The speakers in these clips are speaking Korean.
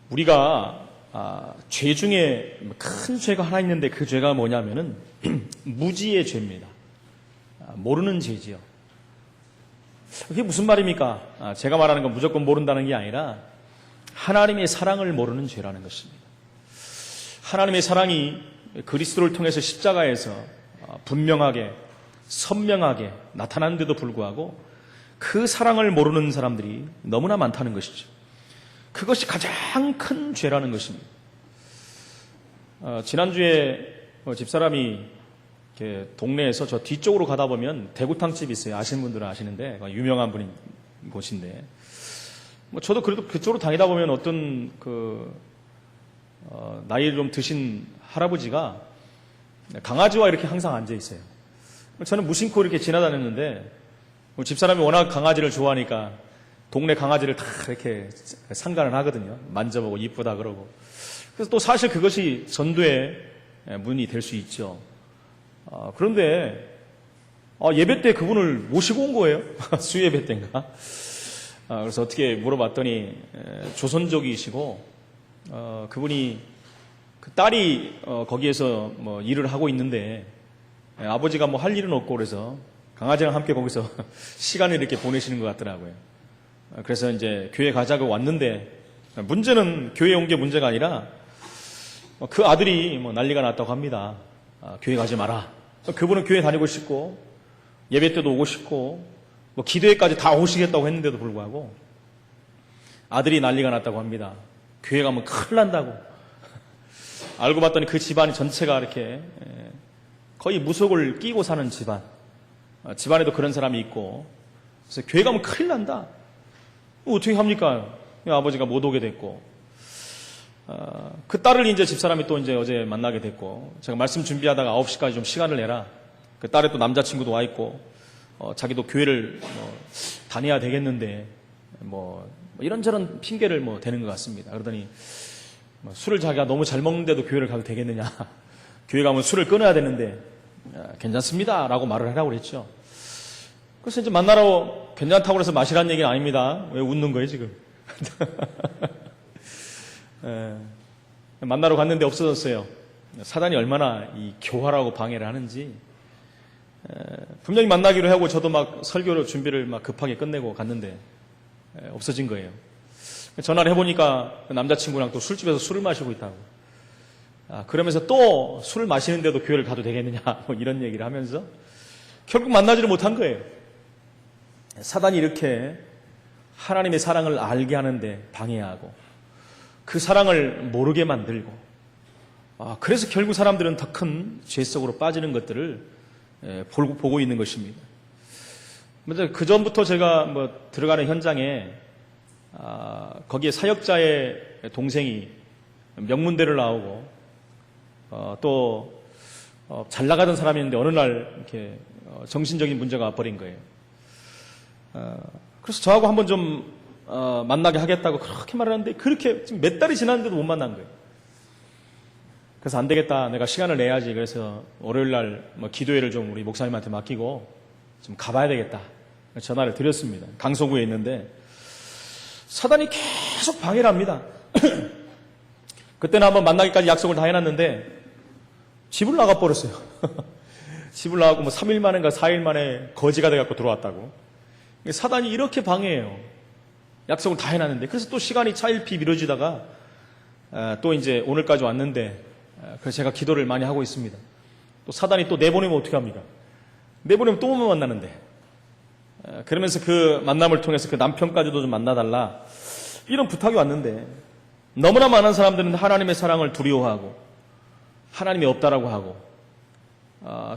우리가 죄 중에 큰 죄가 하나 있는데 그 죄가 뭐냐면은 무지의 죄입니다. 모르는 죄지요. 그게 무슨 말입니까? 제가 말하는 건 무조건 모른다는 게 아니라 하나님의 사랑을 모르는 죄라는 것입니다. 하나님의 사랑이 그리스도를 통해서 십자가에서 분명하게 선명하게 나타났는데도 불구하고 그 사랑을 모르는 사람들이 너무나 많다는 것이죠. 그것이 가장 큰 죄라는 것입니다. 지난주에 집사람이 이렇게 동네에서 저 뒤쪽으로 가다 보면 대구탕집이 있어요. 아시는 분들은 아시는데 유명한 분인 곳인데 저도 그래도 그쪽으로 다니다 보면 어떤 나이 좀 드신 할아버지가 강아지와 이렇게 항상 앉아 있어요. 저는 무심코 이렇게 지나다녔는데 집사람이 워낙 강아지를 좋아하니까 동네 강아지를 다 이렇게 상관을 하거든요. 만져보고 이쁘다 그러고. 그래서 또 사실 그것이 전도의 문이 될 수 있죠. 그런데 예배 때 그분을 모시고 온 거예요. 수예배 때인가. 그래서 어떻게 물어봤더니 조선족이시고 그분이 그 딸이 거기에서 뭐 일을 하고 있는데 아버지가 뭐 할 일은 없고 그래서 강아지랑 함께 거기서 시간을 이렇게 보내시는 것 같더라고요. 그래서 이제 교회 가자고 왔는데 문제는 교회에 온 게 문제가 아니라 그 아들이 뭐 난리가 났다고 합니다. 교회 가지 마라. 그분은 교회 다니고 싶고 예배 때도 오고 싶고 뭐 기도회까지 다 오시겠다고 했는데도 불구하고 아들이 난리가 났다고 합니다. 교회 가면 큰일 난다고. 알고 봤더니 그 집안이 전체가 이렇게 거의 무속을 끼고 사는 집안. 집안에도 그런 사람이 있고 그래서 교회 가면 큰일 난다. 어떻게 합니까? 아버지가 못 오게 됐고 그 딸을 이제 집사람이 또 이제 어제 만나게 됐고 제가 말씀 준비하다가 9시까지 좀 시간을 내라. 그 딸의 또 남자친구도 와 있고 자기도 교회를 다녀야 되겠는데 뭐 이런저런 핑계를 대는 것 같습니다. 그러더니 술을 자기가 너무 잘 먹는데도 교회를 가도 되겠느냐. 교회 가면 술을 끊어야 되는데 괜찮습니다 라고 말을 하라고 그랬죠. 그래서 이제 만나러 괜찮다고 해서 마시라는 얘기는 아닙니다. 왜 웃는 거예요 지금. 만나러 갔는데 없어졌어요. 사단이 얼마나 이 교활하고 방해를 하는지. 분명히 만나기로 하고 저도 막 설교 준비를 막 급하게 끝내고 갔는데 없어진 거예요. 전화를 해보니까 남자친구랑 또 술집에서 술을 마시고 있다고. 그러면서 또 술을 마시는데도 교회를 가도 되겠느냐 뭐 이런 얘기를 하면서 결국 만나지를 못한 거예요. 사단이 이렇게 하나님의 사랑을 알게 하는데 방해하고 그 사랑을 모르게 만들고 그래서 결국 사람들은 더 큰 죄 속으로 빠지는 것들을 보고 있는 것입니다. 먼저 그 전부터 제가 들어가는 현장에 거기에 사역자의 동생이 명문대를 나오고 또 잘 나가던 사람이었는데 어느 날 이렇게 정신적인 문제가 와버린 거예요. 그래서 저하고 한번 좀 만나게 하겠다고 그렇게 말하는데 그렇게 지금 몇 달이 지났는데도 못 만난 거예요. 그래서 안 되겠다. 내가 시간을 내야지. 그래서 월요일 날 기도회를 좀 우리 목사님한테 맡기고 좀 가봐야 되겠다. 전화를 드렸습니다. 강서구에 있는데 사단이 계속 방해를 합니다. 그때는 한번 만나기까지 약속을 다 해놨는데 집을 나가버렸어요. 집을 나가고 3일 만인가 4일 만에 거지가 돼갖고 들어왔다고. 사단이 이렇게 방해해요. 약속을 다 해놨는데. 그래서 또 시간이 차일피 미뤄지다가 또 이제 오늘까지 왔는데 그래서 제가 기도를 많이 하고 있습니다. 또 사단이 또 내보내면 어떻게 합니까? 내보내면 또 못 만나는데. 그러면서 그 만남을 통해서 그 남편까지도 좀 만나달라. 이런 부탁이 왔는데 너무나 많은 사람들은 하나님의 사랑을 두려워하고 하나님이 없다라고 하고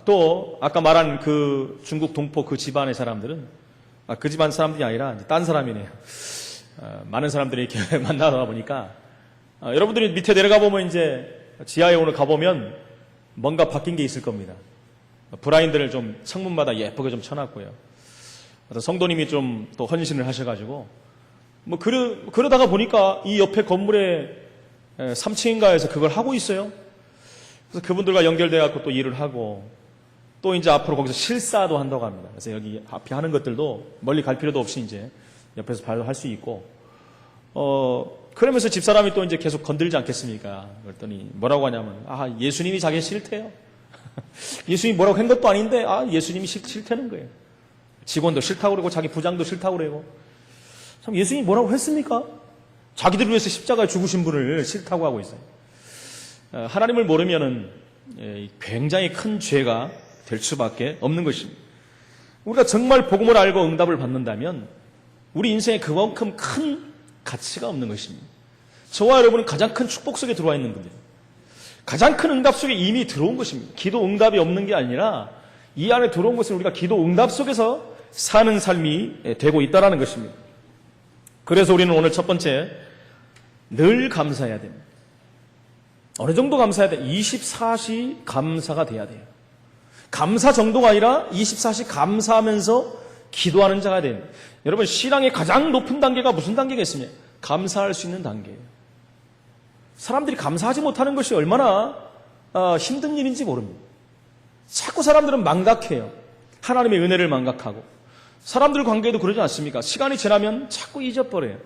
또 아까 말한 그 중국 동포 그 집안의 사람들은 그 집안 사람들이 아니라 딴 사람이네요. 많은 사람들이 이렇게 만나다 보니까 여러분들이 밑에 내려가 보면 이제 지하에 오늘 가보면 뭔가 바뀐 게 있을 겁니다. 브라인드를 좀 창문마다 예쁘게 좀 쳐놨고요. 성도님이 좀 또 헌신을 하셔가지고 그러다가 보니까 이 옆에 건물에 3층인가에서 그걸 하고 있어요. 그래서 그분들과 연결돼갖고 또 일을 하고 또 이제 앞으로 거기서 실사도 한다고 합니다. 그래서 여기 앞에 하는 것들도 멀리 갈 필요도 없이 이제 옆에서 할 수 있고, 그러면서 집사람이 또 이제 계속 건들지 않겠습니까? 그랬더니 뭐라고 하냐면, 예수님이 자기 싫대요. 예수님이 뭐라고 한 것도 아닌데, 예수님이 싫다는 거예요. 직원도 싫다고 그러고, 자기 부장도 싫다고 그러고. 참, 예수님이 뭐라고 했습니까? 자기들을 위해서 십자가에 죽으신 분을 싫다고 하고 있어요. 하나님을 모르면은 굉장히 큰 죄가 될 수밖에 없는 것입니다. 우리가 정말 복음을 알고 응답을 받는다면 우리 인생에 그만큼 큰 가치가 없는 것입니다. 저와 여러분은 가장 큰 축복 속에 들어와 있는 분들, 가장 큰 응답 속에 이미 들어온 것입니다. 기도 응답이 없는 게 아니라 이 안에 들어온 것은 우리가 기도 응답 속에서 사는 삶이 되고 있다는 것입니다. 그래서 우리는 오늘 첫 번째, 늘 감사해야 됩니다. 어느 정도 감사해야 돼요? 24시 감사가 돼야 돼요. 감사 정도가 아니라 24시 감사하면서 기도하는 자가 됩니다. 여러분, 신앙의 가장 높은 단계가 무슨 단계가 있습니까? 감사할 수 있는 단계예요. 사람들이 감사하지 못하는 것이 얼마나 힘든 일인지 모릅니다. 자꾸 사람들은 망각해요. 하나님의 은혜를 망각하고. 사람들 관계에도 그러지 않습니까? 시간이 지나면 자꾸 잊어버려요.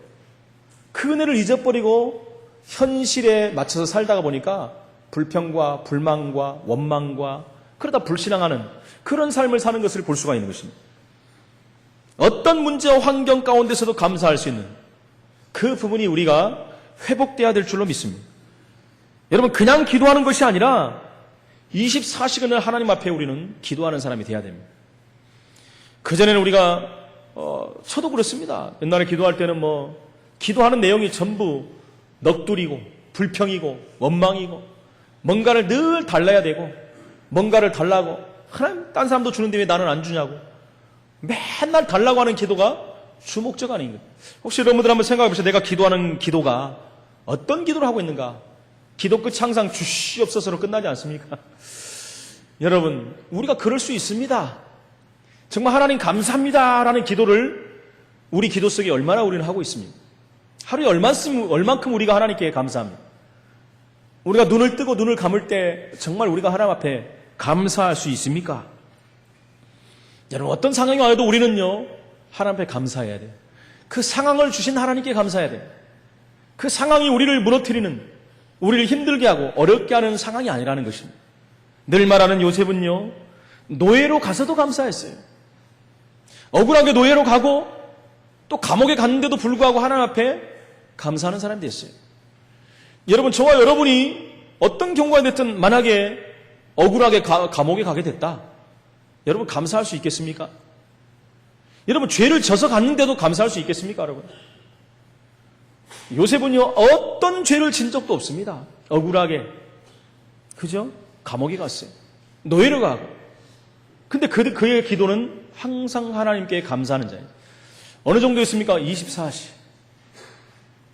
그 은혜를 잊어버리고 현실에 맞춰서 살다가 보니까 불평과 불만과 원망과 그러다 불신앙하는 그런 삶을 사는 것을 볼 수가 있는 것입니다. 어떤 문제와 환경 가운데서도 감사할 수 있는 그 부분이 우리가 회복돼야 될 줄로 믿습니다. 여러분, 그냥 기도하는 것이 아니라 24시간을 하나님 앞에 우리는 기도하는 사람이 돼야 됩니다. 그전에는 우리가 저도 그렇습니다. 옛날에 기도할 때는 기도하는 내용이 전부 넋두리고 불평이고 원망이고 뭔가를 늘 달라야 되고 뭔가를 달라고, 하나님 딴 사람도 주는데 왜 나는 안 주냐고 맨날 달라고 하는 기도가 주목적 아닌 거예요. 혹시 여러분들 한번 생각해 보세요. 내가 기도하는 기도가 어떤 기도를 하고 있는가? 기도 끝이 항상 주시옵소서로 끝나지 않습니까? 여러분, 우리가 그럴 수 있습니다. 정말 하나님 감사합니다라는 기도를 우리 기도 속에 얼마나 우리는 하고 있습니까? 하루에 얼만큼 우리가 하나님께 감사합니다. 우리가 눈을 뜨고 눈을 감을 때 정말 우리가 하나님 앞에 감사할 수 있습니까? 여러분, 어떤 상황이 와도 우리는요, 하나님 앞에 감사해야 돼요. 그 상황을 주신 하나님께 감사해야 돼요. 그 상황이 우리를 무너뜨리는, 우리를 힘들게 하고 어렵게 하는 상황이 아니라는 것입니다. 늘 말하는 요셉은요, 노예로 가서도 감사했어요. 억울하게 노예로 가고 또 감옥에 갔는데도 불구하고 하나님 앞에 감사하는 사람이 됐어요. 여러분, 저와 여러분이 어떤 경우가 됐든 만약에 억울하게 감옥에 가게 됐다. 여러분, 감사할 수 있겠습니까? 여러분, 죄를 져서 갔는데도 감사할 수 있겠습니까, 여러분? 요셉은요, 어떤 죄를 진 적도 없습니다. 억울하게. 그죠? 감옥에 갔어요. 노예로 가고. 근데 그의 기도는 항상 하나님께 감사하는 자예요. 어느 정도였습니까? 24시.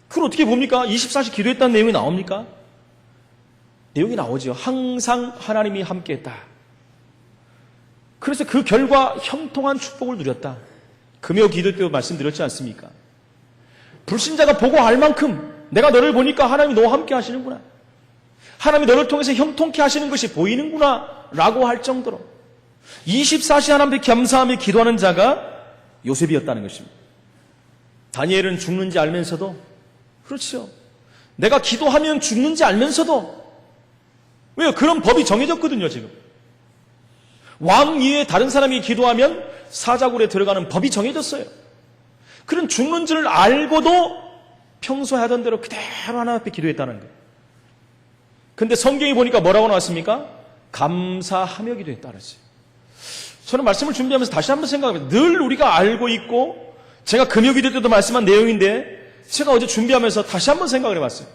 그걸 어떻게 봅니까? 24시 기도했다는 내용이 나옵니까? 내용이 나오죠. 항상 하나님이 함께했다. 그래서 그 결과 형통한 축복을 누렸다. 금요 기도 때도 말씀드렸지 않습니까? 불신자가 보고 알 만큼 내가 너를 보니까 하나님이 너와 함께 하시는구나. 하나님이 너를 통해서 형통케 하시는 것이 보이는구나 라고 할 정도로 24시 하나님 앞에 감사하며 기도하는 자가 요셉이었다는 것입니다. 다니엘은 죽는지 알면서도, 그렇죠, 내가 기도하면 죽는지 알면서도, 왜요? 그런 법이 정해졌거든요. 지금 왕 이외에 다른 사람이 기도하면 사자굴에 들어가는 법이 정해졌어요. 그런 죽는 줄 알고도 평소에 하던 대로 그대로 하나님 앞에 기도했다는 거예요. 근데 성경에 보니까 뭐라고 나왔습니까? 감사하며 기도했다 그랬어요. 저는 말씀을 준비하면서 다시 한번 생각해봐요. 늘 우리가 알고 있고 제가 금요 기도 때도 말씀한 내용인데 제가 어제 준비하면서 다시 한번 생각을 해봤어요.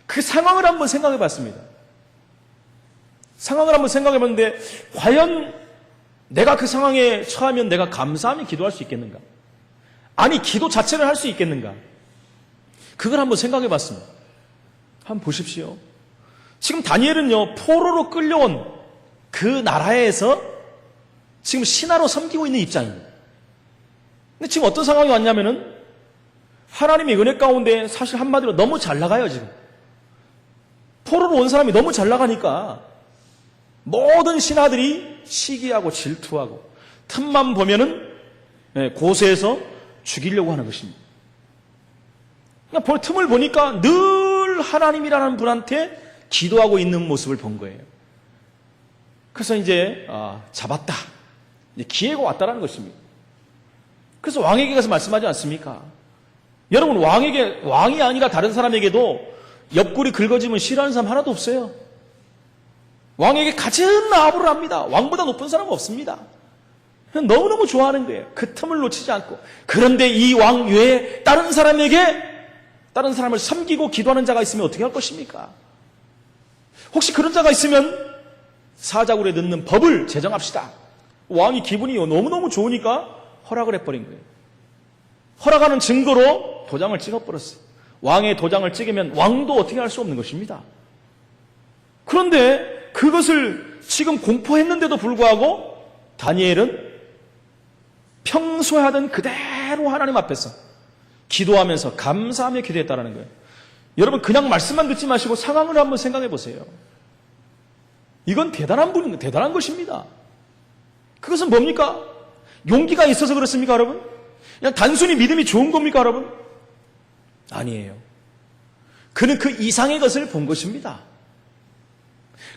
그 상황을 한번 생각해봤습니다. 상황을 한번 생각해봤는데 과연 내가 그 상황에 처하면 내가 감사하며 기도할 수 있겠는가? 아니, 기도 자체를 할 수 있겠는가? 그걸 한번 생각해봤습니다. 한번 보십시오. 지금 다니엘은요, 포로로 끌려온 그 나라에서 지금 신하로 섬기고 있는 입장입니다. 근데 지금 어떤 상황이 왔냐면은 하나님의 은혜 가운데 사실 한마디로 너무 잘 나가요, 지금. 포로로 온 사람이 너무 잘 나가니까 모든 신하들이 시기하고 질투하고 틈만 보면은 고세에서 죽이려고 하는 것입니다. 그냥 틈을 보니까 늘 하나님이라는 분한테 기도하고 있는 모습을 본 거예요. 그래서 이제 잡았다. 이제 기회가 왔다라는 것입니다. 그래서 왕에게 가서 말씀하지 않습니까? 여러분, 왕이 아니라 다른 사람에게도 옆구리 긁어지면 싫어하는 사람 하나도 없어요. 왕에게 가진 아부를 합니다. 왕보다 높은 사람은 없습니다. 너무너무 좋아하는 거예요. 그 틈을 놓치지 않고. 그런데 이 왕 외에 다른 사람을 섬기고 기도하는 자가 있으면 어떻게 할 것입니까? 혹시 그런 자가 있으면 사자굴에 넣는 법을 제정합시다. 왕이 기분이 너무너무 좋으니까 허락을 해버린 거예요. 허락하는 증거로 도장을 찍어버렸어요. 왕의 도장을 찍으면 왕도 어떻게 할 수 없는 것입니다. 그런데 그것을 지금 공포했는데도 불구하고 다니엘은 평소에 하던 그대로 하나님 앞에서 기도하면서 감사하며 기도했다는 거예요. 여러분, 그냥 말씀만 듣지 마시고 상황을 한번 생각해 보세요. 이건 대단한 것입니다. 그것은 뭡니까? 용기가 있어서 그렇습니까, 여러분? 그냥 단순히 믿음이 좋은 겁니까, 여러분? 아니에요. 그는 그 이상의 것을 본 것입니다.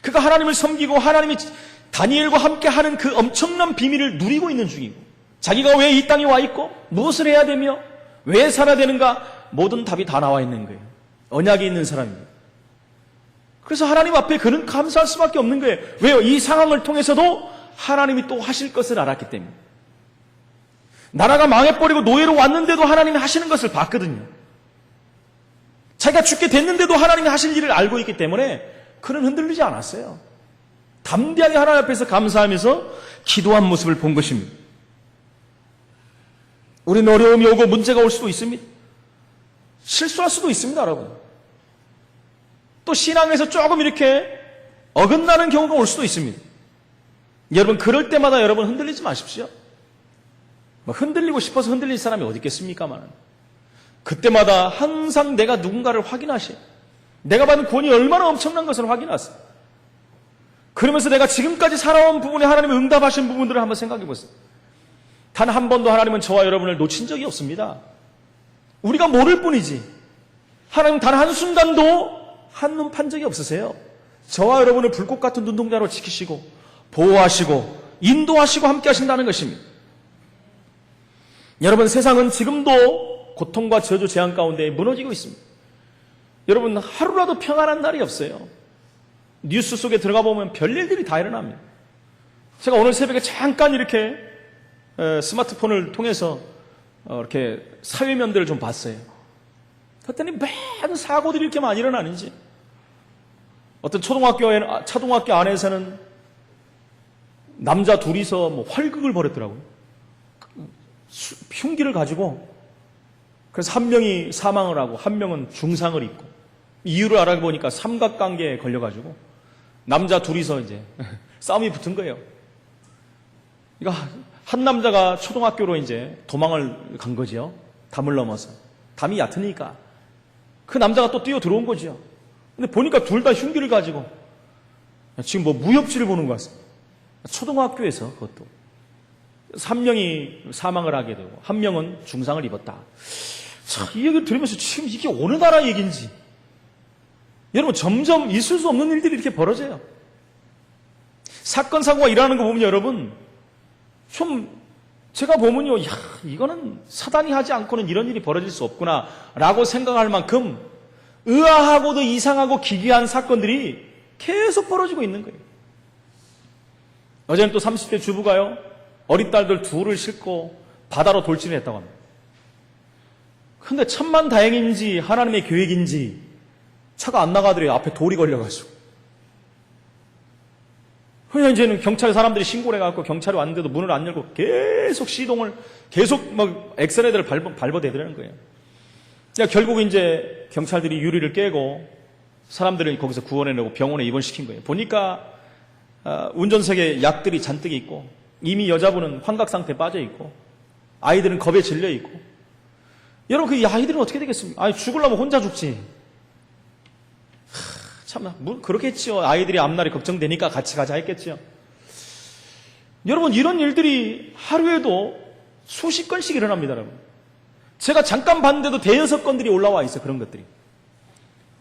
그가 하나님을 섬기고 하나님이 다니엘과 함께 하는 그 엄청난 비밀을 누리고 있는 중이고, 자기가 왜 이 땅에 와 있고 무엇을 해야 되며 왜 살아야 되는가, 모든 답이 다 나와 있는 거예요. 언약이 있는 사람입니다. 그래서 하나님 앞에 그는 감사할 수밖에 없는 거예요. 왜요? 이 상황을 통해서도 하나님이 또 하실 것을 알았기 때문에. 나라가 망해버리고 노예로 왔는데도 하나님이 하시는 것을 봤거든요. 자기가 죽게 됐는데도 하나님이 하실 일을 알고 있기 때문에 그는 흔들리지 않았어요. 담대하게 하나님 앞에서 감사하면서 기도한 모습을 본 것입니다. 우리는 어려움이 오고 문제가 올 수도 있습니다. 실수할 수도 있습니다, 여러분. 또 신앙에서 조금 이렇게 어긋나는 경우가 올 수도 있습니다. 여러분, 그럴 때마다 여러분 흔들리지 마십시오. 흔들리고 싶어서 흔들릴 사람이 어디 있겠습니까만. 그때마다 항상 내가 누군가를 확인하셔요. 내가 받은 구원이 얼마나 엄청난 것을 확인하세요. 그러면서 내가 지금까지 살아온 부분에 하나님이 응답하신 부분들을 한번 생각해 보세요. 단 한 번도 하나님은 저와 여러분을 놓친 적이 없습니다. 우리가 모를 뿐이지. 하나님 단 한순간도 한눈 판 적이 없으세요. 저와 여러분을 불꽃 같은 눈동자로 지키시고 보호하시고 인도하시고 함께 하신다는 것입니다. 여러분, 세상은 지금도 고통과 저주 재앙 가운데 무너지고 있습니다. 여러분, 하루라도 평안한 날이 없어요. 뉴스 속에 들어가 보면 별일들이 다 일어납니다. 제가 오늘 새벽에 잠깐 이렇게 스마트폰을 통해서 이렇게 사회면들을 좀 봤어요. 그랬더니 매번 사고들이 이렇게 많이 일어나는지. 어떤 초등학교 안에서는 남자 둘이서 활극을 벌였더라고요. 흉기를 가지고. 그래서 한 명이 사망을 하고 한 명은 중상을 입고. 이유를 알아보니까 삼각관계에 걸려가지고 남자 둘이서 이제 싸움이 붙은 거예요. 그러니까 한 남자가 초등학교로 이제 도망을 간 거죠. 담을 넘어서. 담이 얕으니까. 그 남자가 또 뛰어 들어온 거죠. 근데 보니까 둘 다 흉기를 가지고 지금 무협지를 보는 것 같습니다. 초등학교에서 그것도. 한 명이 사망을 하게 되고 한 명은 중상을 입었다. 참, 이 얘기를 들으면서 지금 이게 어느 나라 얘기인지. 여러분, 점점 있을 수 없는 일들이 이렇게 벌어져요. 사건, 사고가 일어나는 거 보면 여러분, 제가 보면요, 이거는 사단이 하지 않고는 이런 일이 벌어질 수 없구나, 라고 생각할 만큼 의아하고도 이상하고 기괴한 사건들이 계속 벌어지고 있는 거예요. 어제는 또 30대 주부가요, 어린 딸들 둘을 싣고 바다로 돌진을 했다고 합니다. 근데 천만다행인지 하나님의 계획인지 차가 안 나가더래요. 앞에 돌이 걸려가지고. 그냥 이제는 경찰 사람들이 신고를 해갖고 경찰이 왔는데도 문을 안 열고 계속 시동을 계속 엑셀레이터를 밟아대더라는 거예요. 그러니까 결국 이제 경찰들이 유리를 깨고 사람들을 거기서 구원해내고 병원에 입원시킨 거예요. 보니까 운전석에 약들이 잔뜩 있고 이미 여자분은 환각 상태에 빠져 있고 아이들은 겁에 질려 있고. 여러분, 그 아이들은 어떻게 되겠습니까? 죽으려면 혼자 죽지. 참, 그렇겠지요. 아이들이 앞날이 걱정되니까 같이 가자 했겠지요. 여러분, 이런 일들이 하루에도 수십 건씩 일어납니다, 여러분. 제가 잠깐 봤는데도 대여섯 건들이 올라와 있어요. 그런 것들이.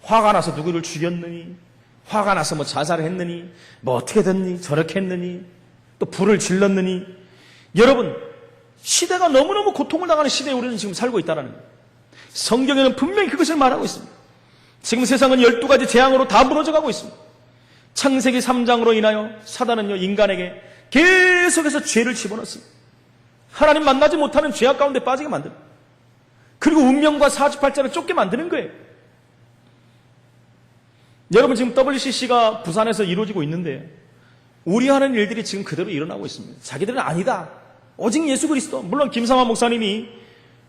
화가 나서 누구를 죽였느니, 화가 나서 뭐 자살을 했느니, 뭐 어떻게 됐니, 저렇게 했느니, 또 불을 질렀느니. 여러분, 시대가 너무너무 고통을 당하는 시대에 우리는 지금 살고 있다는 거예요. 성경에는 분명히 그것을 말하고 있습니다. 지금 세상은 12가지 재앙으로 다 무너져가고 있습니다. 창세기 3장으로 인하여 사단은요, 인간에게 계속해서 죄를 집어넣습니다. 하나님 만나지 못하는 죄악 가운데 빠지게 만듭니다. 그리고 운명과 사주팔자를 쫓게 만드는 거예요. 여러분, 지금 WCC가 부산에서 이루어지고 있는데 우리 하는 일들이 지금 그대로 일어나고 있습니다. 자기들은 아니다. 오직 예수 그리스도. 물론 김상환 목사님이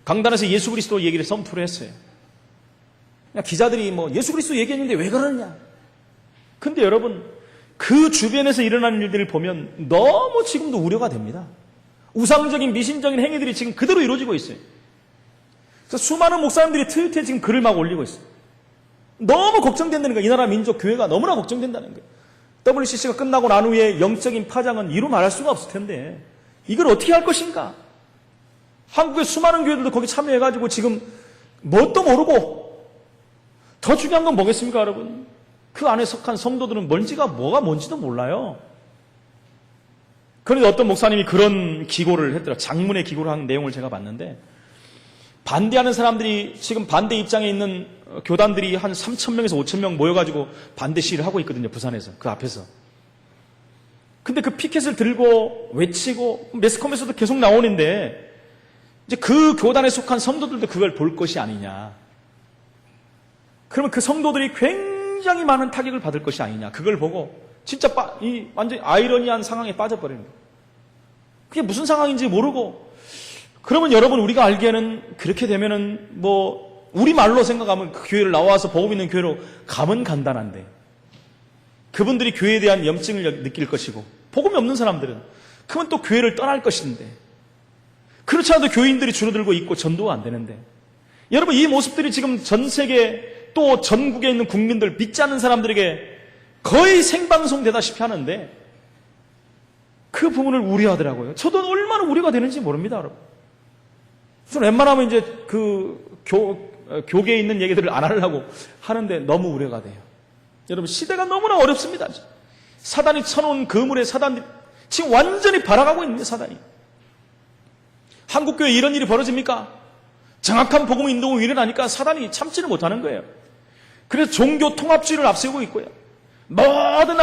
강단에서 예수 그리스도 얘기를 선포를 했어요. 기자들이 뭐 예수 그리스도 얘기했는데 왜 그러느냐. 근데 여러분, 그 주변에서 일어나는 일들을 보면 너무 지금도 우려가 됩니다. 우상적인 미신적인 행위들이 지금 그대로 이루어지고 있어요. 그래서 수많은 목사님들이 트위터에 지금 글을 막 올리고 있어요. 너무 걱정된다는 거예요. 이 나라 민족 교회가 너무나 걱정된다는 거예요. WCC가 끝나고 난 후에 영적인 파장은 이루 말할 수가 없을 텐데 이걸 어떻게 할 것인가? 한국의 수많은 교회들도 거기 참여해가지고 지금 뭣도 모르고, 더 중요한 건 뭐겠습니까, 여러분? 그 안에 속한 성도들은 뭐가 뭔지도 몰라요. 그런데 어떤 목사님이 그런 기고를 했더라. 장문의 기고를 한 내용을 제가 봤는데, 반대하는 사람들이 지금 반대 입장에 있는 교단들이 한 3,000명에서 5,000명 모여가지고 반대 시위를 하고 있거든요. 부산에서. 그 앞에서. 근데 그 피켓을 들고 외치고 매스컴에서도 계속 나오는데 이제 그 교단에 속한 성도들도 그걸 볼 것이 아니냐. 그러면 그 성도들이 굉장히 많은 타격을 받을 것이 아니냐. 그걸 보고 진짜 완전히 아이러니한 상황에 빠져버리는 거예요. 그게 무슨 상황인지 모르고, 그러면 여러분, 우리가 알기에는 그렇게 되면은 뭐 우리 말로 생각하면 그 교회를 나와서 복음 있는 교회로 가면 간단한데, 그분들이 교회에 대한 염증을 느낄 것이고, 복음이 없는 사람들은 그러면 또 교회를 떠날 것인데, 그렇지 않아도 교인들이 줄어들고 있고 전도가 안 되는데, 여러분, 이 모습들이 지금 전 세계 또 전국에 있는 국민들, 믿지 않는 사람들에게 거의 생방송 되다시피 하는데 그 부분을 우려하더라고요. 저도 얼마나 우려가 되는지 모릅니다, 여러분. 저는 웬만하면 이제 그 교계에 있는 얘기들을 안 하려고 하는데 너무 우려가 돼요. 여러분, 시대가 너무나 어렵습니다. 사단이 쳐놓은 그물에 사단이 지금 완전히 발아가고 있는 사단이. 한국교회에 이런 일이 벌어집니까? 정확한 복음 인도가 일어나니까 사단이 참지를 못하는 거예요. 그래서 종교 통합주의를 앞세우고 있고요. 모든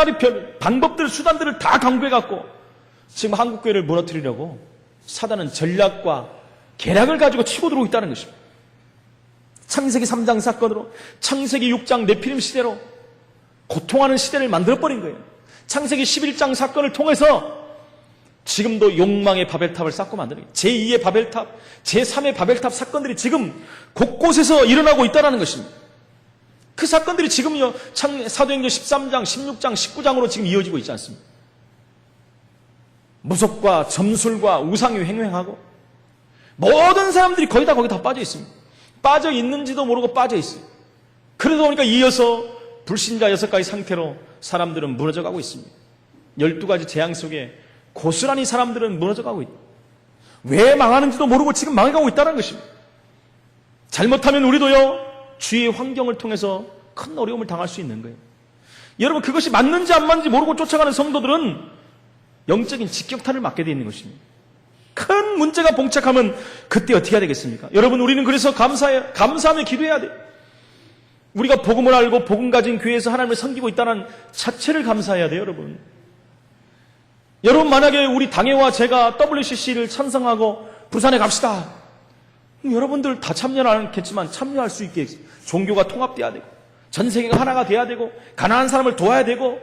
방법들, 수단들을 다 강구해갖고 지금 한국교회를 무너뜨리려고 사단은 전략과 계략을 가지고 치고 들어오고 있다는 것입니다. 창세기 3장 사건으로, 창세기 6장 네피림 시대로 고통하는 시대를 만들어버린 거예요. 창세기 11장 사건을 통해서 지금도 욕망의 바벨탑을 쌓고 만드는 거예요. 제2의 바벨탑, 제3의 바벨탑 사건들이 지금 곳곳에서 일어나고 있다는 것입니다. 그 사건들이 지금요, 사도행전 13장, 16장, 19장으로 지금 이어지고 있지 않습니까? 무속과 점술과 우상이 횡행하고 모든 사람들이 거의 다 거기 다 빠져 있습니다. 빠져 있는지도 모르고 빠져 있어요. 그러다 보니까 이어서 불신자 6가지 상태로 사람들은 무너져 가고 있습니다. 12가지 재앙 속에 고스란히 사람들은 무너져 가고 있다. 왜 망하는지도 모르고 지금 망해가고 있다는 것입니다. 잘못하면 우리도요, 주위의 환경을 통해서 큰 어려움을 당할 수 있는 거예요. 여러분, 그것이 맞는지 안 맞는지 모르고 쫓아가는 성도들은 영적인 직격탄을 맞게 되어 있는 것입니다. 큰 문제가 봉착하면 그때 어떻게 해야 되겠습니까? 여러분, 우리는 그래서 감사하며 기도해야 돼요. 우리가 복음을 알고 복음 가진 교회에서 하나님을 섬기고 있다는 자체를 감사해야 돼요, 여러분. 여러분, 만약에 우리 당회와 제가 WCC를 찬성하고 부산에 갑시다. 여러분들 다 참여는 않겠지만 참여할 수 있게 종교가 통합돼야 되고, 전 세계가 하나가 돼야 되고, 가난한 사람을 도와야 되고.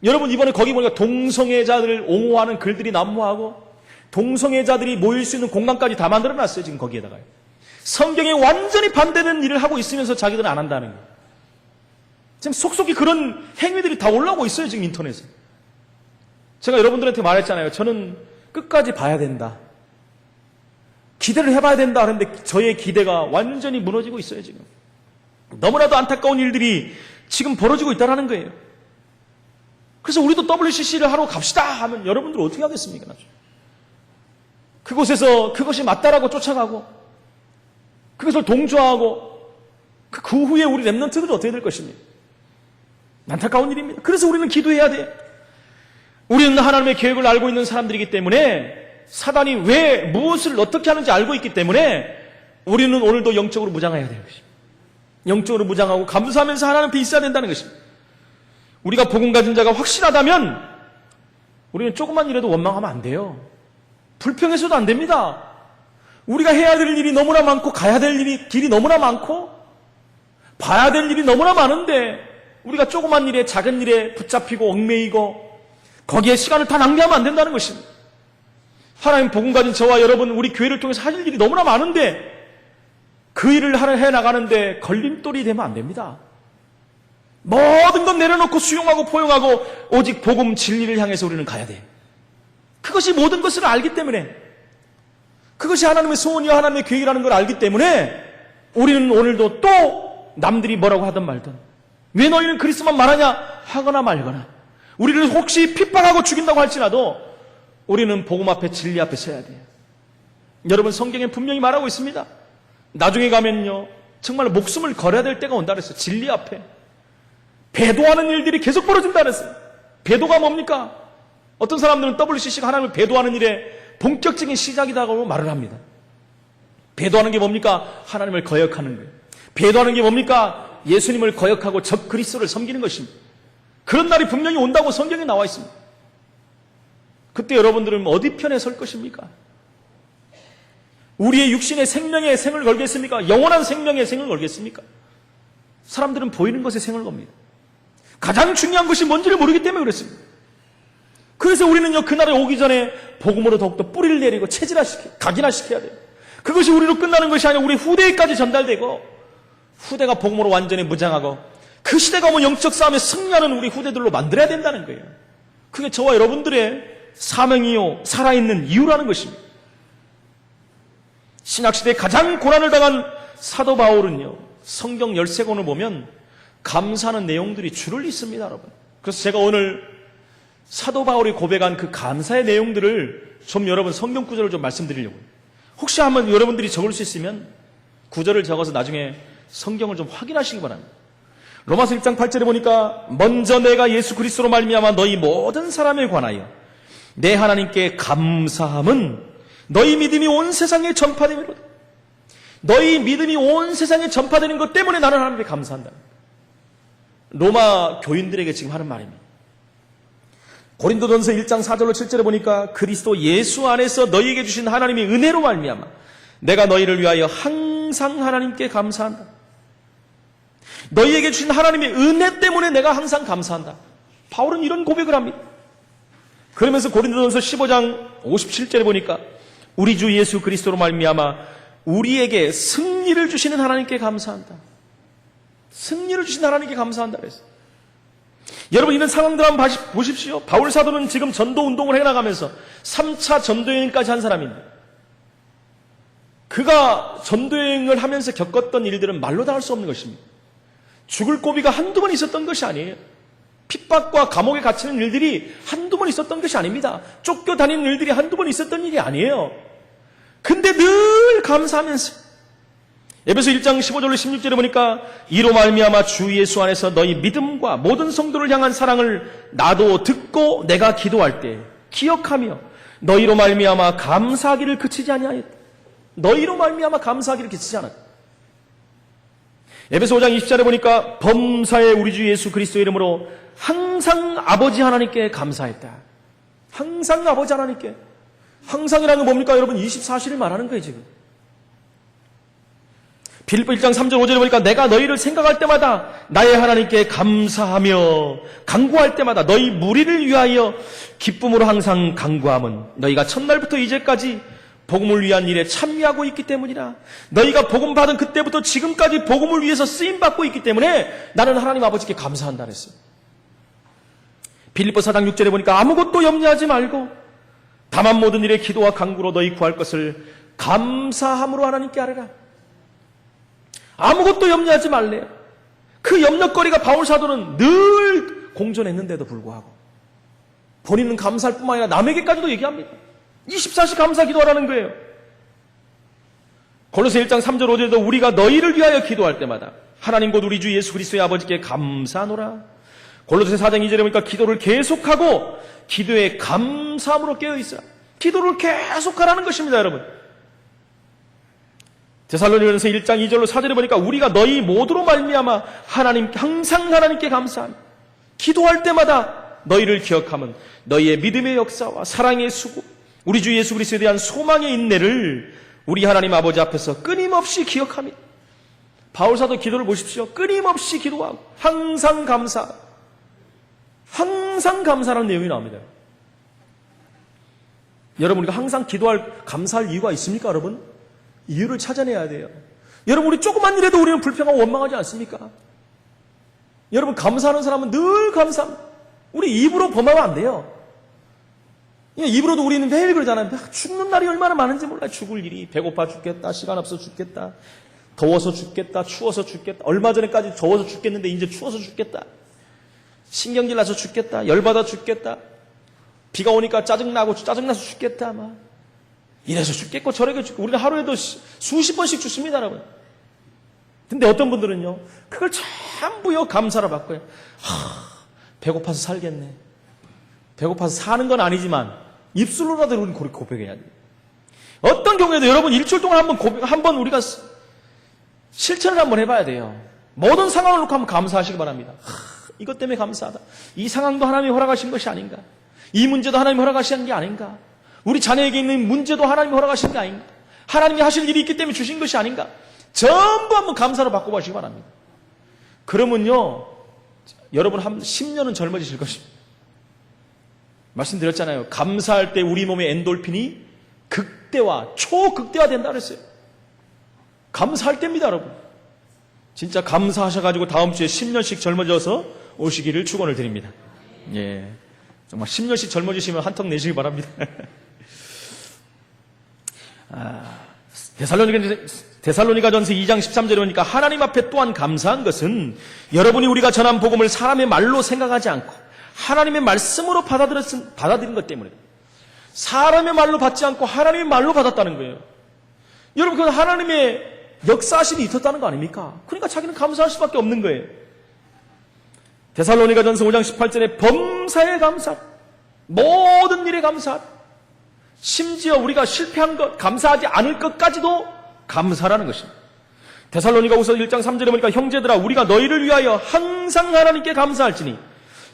여러분, 이번에 거기 보니까 동성애자들을 옹호하는 글들이 난무하고 동성애자들이 모일 수 있는 공간까지 다 만들어놨어요. 지금 거기에다가 성경에 완전히 반대되는 일을 하고 있으면서 자기들은 안 한다는 거예요. 지금 속속이 그런 행위들이 다 올라오고 있어요. 지금 인터넷에. 제가 여러분들한테 말했잖아요. 저는 끝까지 봐야 된다, 기대를 해봐야 된다 하는데 저의 기대가 완전히 무너지고 있어요. 지금 너무나도 안타까운 일들이 지금 벌어지고 있다는 거예요. 그래서 우리도 WCC를 하러 갑시다 하면 여러분들 어떻게 하겠습니까? 그곳에서 그것이 맞다라고 쫓아가고 그것을 동조하고 그 후에 우리 렘넌트들은 어떻게 될 것입니까? 안타까운 일입니다. 그래서 우리는 기도해야 돼요. 우리는 하나님의 계획을 알고 있는 사람들이기 때문에 사단이 왜 무엇을 어떻게 하는지 알고 있기 때문에 우리는 오늘도 영적으로 무장해야 되는 것입니다. 영적으로 무장하고 감사하면서 하나님 앞에 있어야 된다는 것입니다. 우리가 복음 가진 자가 확실하다면 우리는 조금만 일해도 원망하면 안 돼요. 불평해서도 안 됩니다. 우리가 해야 될 일이 너무나 많고 가야 될 길이 너무나 많고 봐야 될 일이 너무나 많은데 우리가 조그만 일에 작은 일에 붙잡히고 얽매이고 거기에 시간을 다 낭비하면 안 된다는 것입니다. 하나님 복음 가진 저와 여러분 우리 교회를 통해서 하실 일이 너무나 많은데 그 일을 해나가는데 걸림돌이 되면 안 됩니다. 모든 것 내려놓고 수용하고 포용하고 오직 복음 진리를 향해서 우리는 가야 돼. 그것이 모든 것을 알기 때문에 그것이 하나님의 소원이요 하나님의 계획이라는 걸 알기 때문에 우리는 오늘도 또 남들이 뭐라고 하든 말든 왜 너희는 그리스도만 말하냐 하거나 말거나 우리를 혹시 핍박하고 죽인다고 할지라도 우리는 복음 앞에 진리 앞에 서야 돼요. 여러분 성경에 분명히 말하고 있습니다. 나중에 가면요 정말 목숨을 걸어야 될 때가 온다 그랬어요. 진리 앞에 배도하는 일들이 계속 벌어진다 그랬어요. 배도가 뭡니까? 어떤 사람들은 WCC가 하나님을 배도하는 일에 본격적인 시작이라고 말을 합니다. 배도하는 게 뭡니까? 하나님을 거역하는 거예요. 배도하는 게 뭡니까? 예수님을 거역하고 적 그리스도를 섬기는 것입니다. 그런 날이 분명히 온다고 성경에 나와 있습니다. 그때 여러분들은 어디 편에 설 것입니까? 우리의 육신의 생명에 생을 걸겠습니까? 영원한 생명에 생을 걸겠습니까? 사람들은 보이는 것에 생을 겁니다. 가장 중요한 것이 뭔지를 모르기 때문에 그렇습니다. 그래서 우리는요 그날에 오기 전에 복음으로 더욱더 뿌리를 내리고 각인화시켜야 돼요. 그것이 우리로 끝나는 것이 아니라 우리 후대에까지 전달되고 후대가 복음으로 완전히 무장하고 그 시대가 오면 영적 싸움에 승리하는 우리 후대들로 만들어야 된다는 거예요. 그게 저와 여러분들의 사명이요 살아있는 이유라는 것입니다. 신약시대에 가장 고난을 당한 사도 바울은요 성경 13권을 보면 감사하는 내용들이 줄을 잇습니다. 여러분. 그래서 제가 오늘 사도 바울이 고백한 그 감사의 내용들을 좀 여러분 성경 구절을 좀 말씀드리려고요. 혹시 한번 여러분들이 적을 수 있으면 구절을 적어서 나중에 성경을 좀 확인하시기 바랍니다. 로마서 1장 8절에 보니까 먼저 내가 예수 그리스도로 말미암아 너희 모든 사람에 관하여 내 하나님께 감사함은 너희 믿음이 온 세상에 전파되므로 너희 믿음이 온 세상에 전파되는 것 때문에 나는 하나님께 감사한다. 로마 교인들에게 지금 하는 말입니다. 고린도전서 1장 4절로 7절에 보니까 그리스도 예수 안에서 너희에게 주신 하나님의 은혜로 말미암아 내가 너희를 위하여 항상 하나님께 감사한다. 너희에게 주신 하나님의 은혜 때문에 내가 항상 감사한다. 바울은 이런 고백을 합니다. 그러면서 고린도전서 15장 57절에 보니까 우리 주 예수 그리스도로 말미암아 우리에게 승리를 주시는 하나님께 감사한다. 승리를 주신 하나님께 감사한다 그랬어요. 여러분 이런 상황들 한번 보십시오. 바울 사도는 지금 전도 운동을 해나가면서 3차 전도여행까지 한 사람입니다. 그가 전도여행을 하면서 겪었던 일들은 말로 다 할 수 없는 것입니다. 죽을 고비가 한두 번 있었던 것이 아니에요. 핍박과 감옥에 갇히는 일들이 한두 번 있었던 것이 아닙니다. 쫓겨다니는 일들이 한두 번 있었던 일이 아니에요. 근데 늘 감사하면서 에베소 1장 15절로 16절에 보니까 이로 말미암아 주 예수 안에서 너희 믿음과 모든 성도를 향한 사랑을 나도 듣고 내가 기도할 때 기억하며 너희로 말미암아 감사하기를 그치지 아니하였다. 너희로 말미암아 감사하기를 그치지 않았다. 에베소 5장 20절에 보니까 범사에 우리 주 예수 그리스도 이름으로 항상 아버지 하나님께 감사했다. 항상 아버지 하나님께. 항상이라는 건 뭡니까? 여러분 24시를 말하는 거예요 지금. 빌립보 1장 3절 5절에 보니까 내가 너희를 생각할 때마다 나의 하나님께 감사하며 간구할 때마다 너희 무리를 위하여 기쁨으로 항상 간구함은 너희가 첫날부터 이제까지 복음을 위한 일에 참여하고 있기 때문이라. 너희가 복음 받은 그때부터 지금까지 복음을 위해서 쓰임받고 있기 때문에 나는 하나님 아버지께 감사한다 그랬어요. 빌립보 4장 6절에 보니까 아무것도 염려하지 말고 다만 모든 일에 기도와 간구로 너희 구할 것을 감사함으로 하나님께 아뢰라. 아무것도 염려하지 말래요. 그 염려거리가 바울 사도는 늘 공존했는데도 불구하고 본인은 감사할 뿐만 아니라 남에게까지도 얘기합니다. 24시 감사 기도하라는 거예요. 골로새 1장 3절 5절에도 우리가 너희를 위하여 기도할 때마다 하나님 곧 우리 주 예수 그리스도의 아버지께 감사하노라. 골로새 4장 2절에 보니까 기도를 계속하고 기도에 감사함으로 깨어있으라. 기도를 계속하라는 것입니다, 여러분. 데살로니가전서 1장 2절로 4절에 보니까 우리가 너희 모두로 말미암아 항상 하나님께 감사하며 기도할 때마다 너희를 기억하면 너희의 믿음의 역사와 사랑의 수고, 우리 주 예수 그리스도에 대한 소망의 인내를 우리 하나님 아버지 앞에서 끊임없이 기억합니다. 바울사도 기도를 보십시오. 끊임없이 기도하고 항상 감사라는 내용이 나옵니다. 여러분, 우리가 항상 감사할 이유가 있습니까, 여러분? 이유를 찾아내야 돼요. 여러분, 우리 조그만 일에도 우리는 불평하고 원망하지 않습니까? 여러분, 감사하는 사람은 늘 감사합니다. 우리 입으로 범하면 안 돼요. 입으로도 우리는 매일 그러잖아요. 죽는 날이 얼마나 많은지 몰라요. 죽을 일이. 배고파 죽겠다. 시간 없어 죽겠다. 더워서 죽겠다. 추워서 죽겠다. 얼마 전에까지 더워서 죽겠는데 이제 추워서 죽겠다. 신경질 나서 죽겠다. 열받아 죽겠다. 비가 오니까 짜증나서 죽겠다. 막 이래서 죽겠고 저래서 죽겠고. 우리는 하루에도 수십 번씩 죽습니다, 여러분. 근데 어떤 분들은요, 그걸 전부요 감사로 바꿔요. 배고파서 살겠네. 배고파서 사는 건 아니지만 입술로라도 우리는 그렇게 고백해야 돼요. 어떤 경우에도 여러분 일주일 동안 한번 우리가 실천을 한번 해봐야 돼요. 모든 상황을 놓고 한번 감사하시기 바랍니다. 이것 때문에 감사하다. 이 상황도 하나님이 허락하신 것이 아닌가. 이 문제도 하나님이 허락하신 게 아닌가. 우리 자녀에게 있는 문제도 하나님이 허락하신 게 아닌가. 하나님이 하실 일이 있기 때문에 주신 것이 아닌가. 전부 한번 감사로 바꿔보시기 바랍니다. 그러면요, 여러분 한 10년은 젊어지실 것입니다. 말씀드렸잖아요. 감사할 때 우리 몸의 엔돌핀이 초극대화 된다 그랬어요. 감사할 때입니다, 여러분. 진짜 감사하셔가지고 다음 주에 10년씩 젊어져서 오시기를 축원을 드립니다. 예, 정말 10년씩 젊어지시면 한턱 내시기 바랍니다. 데살로니가전서 2장 13절에 보니까 하나님 앞에 또한 감사한 것은 여러분이 우리가 전한 복음을 사람의 말로 생각하지 않고 하나님의 말씀으로 받아들인 것 때문에 사람의 말로 받지 않고 하나님의 말로 받았다는 거예요. 여러분, 그건 하나님의 역사하심이 있었다는 거 아닙니까? 그러니까 자기는 감사할 수밖에 없는 거예요. 데살로니가전서 5장 18절에 범사에 감사, 모든 일에 감사, 심지어 우리가 실패한 것, 감사하지 않을 것까지도 감사라는 것입니다. 데살로니가후서 1장 3절에 보니까 형제들아 우리가 너희를 위하여 항상 하나님께 감사할지니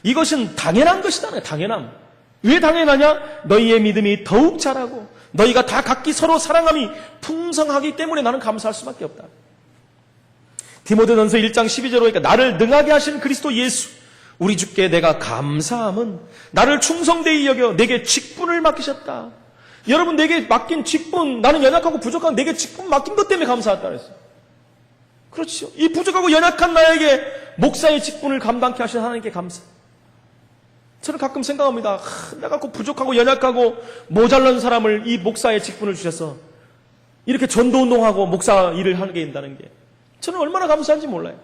이것은 당연한 것이다. 당연함. 왜 당연하냐? 너희의 믿음이 더욱 자라고 너희가 다 각기 서로 사랑함이 풍성하기 때문에 나는 감사할 수밖에 없다. 디모데전서 1장 12절에 보니까 나를 능하게 하신 그리스도 예수 우리 주께 내가 감사함은 나를 충성되이 여겨 내게 직분을 맡기셨다. 여러분, 내게 맡긴 직분, 나는 연약하고 부족한 내게 직분 맡긴 것 때문에 감사했다 그랬어요. 그렇죠. 이 부족하고 연약한 나에게 목사의 직분을 감당케 하신 하나님께 감사. 저는 가끔 생각합니다. 내가 그 부족하고 연약하고 모자란 사람을 이 목사의 직분을 주셔서 이렇게 전도운동하고 목사 일을 하게 된다는 게 저는 얼마나 감사한지 몰라요.